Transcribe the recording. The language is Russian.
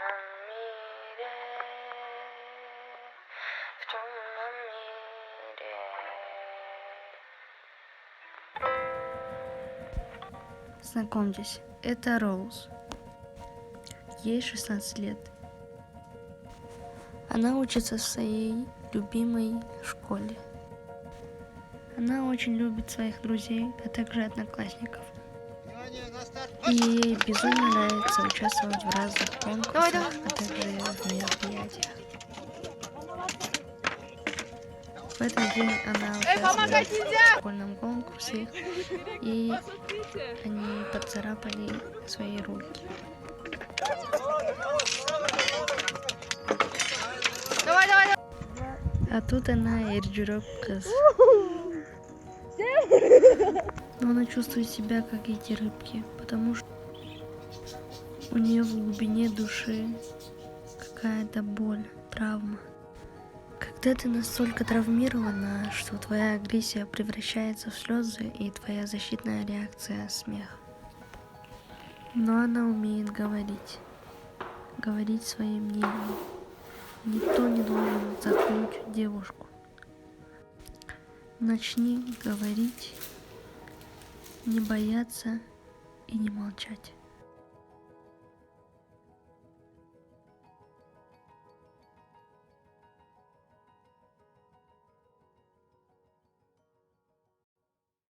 темном мире, в темном мире. Знакомьтесь, это Роуз. Ей 16 лет. Она учится в своей любимой школе. Она очень любит своих друзей, а также одноклассников. И ей безумно нравится участвовать в разных конкурсах, а также в мероприятиях. В этот день она участвует в школьном конкурсе, и они поцарапали свои руки. А тут она Эрджурок кыз. Но она чувствует себя как эти рыбки, потому что у нее в глубине души какая-то боль, травма. Когда ты настолько травмирована, что твоя агрессия превращается в слезы и твоя защитная реакция — смех. Но она умеет говорить своим мнением. Никто не должен заткнуть девушку. Начни говорить, не бояться и не молчать.